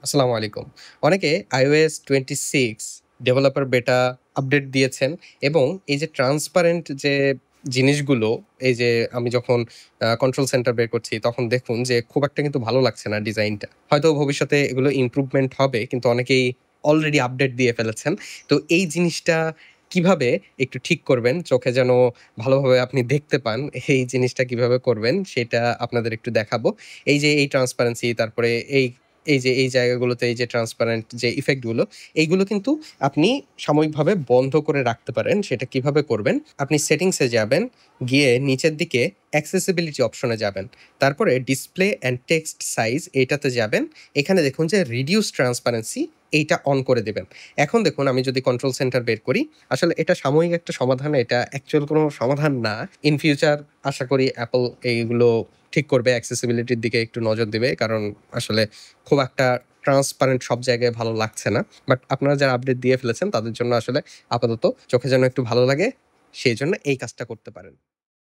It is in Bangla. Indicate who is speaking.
Speaker 1: আসসালামু আলাইকুম। অনেকে iOS 26 ডেভেলপার বেটা আপডেট দিয়েছেন এবং এই যে ট্রান্সপারেন্ট যে জিনিসগুলো, এই যে আমি যখন কন্ট্রোল সেন্টার বের করছি তখন দেখুন যে খুব একটা কিন্তু ভালো লাগছে না ডিজাইনটা। হয়তো ভবিষ্যতে এগুলো ইমপ্রুভমেন্ট হবে কিন্তু অনেকেই অলরেডি আপডেট দিয়ে ফেলেছেন। তো এই জিনিসটা কিভাবে একটু ঠিক করবেন, চোখে যেন ভালোভাবে আপনি দেখতে পান, এই জিনিসটা কিভাবে করবেন সেটা আপনাদের একটু দেখাবো। এই যে এই ট্রান্সপারেন্সি তারপরে এই যে এই জায়গাগুলোতে এই যে ট্রান্সপারেন্ট যে ইফেক্ট গুলো, এইগুলো কিন্তু আপনি সাময়িকভাবে বন্ধ করে রাখতে পারেন। সেটা কিভাবে করবেন? আপনি সেটিংস এ যাবেন, গিয়ে নিচের দিকে অ্যাক্সেসিবিলিটি অপশনে যাবেন। তারপরে ডিসপ্লে অ্যান্ড টেক্সট সাইজ এটাতে যাবেন। এখানে দেখুন যে রিডিউস ট্রান্সপারেন্সি এইটা অন করে দিবেন। এখন দেখুন আমি যদি কন্ট্রোল সেন্টার বের করি, আসলে এটা সাময়িক একটা সমাধান, এটা অ্যাকচুয়াল কোনো সমাধান না। ইন ফিউচার আশা করি Apple এইগুলো ঠিক করবে, অ্যাক্সেসিবিলিটির দিকে একটু নজর দিবে। কারণ আসলে খুব একটা ট্রান্সপারেন্ট সব জায়গায় ভালো লাগছে না। বাট আপনারা যারা আপডেট দিয়ে ফেলেছেন তাদের জন্য আসলে আপাতত চোখে যেন একটু ভালো লাগে, সেজন্য এই কাজটা করতে পারেন।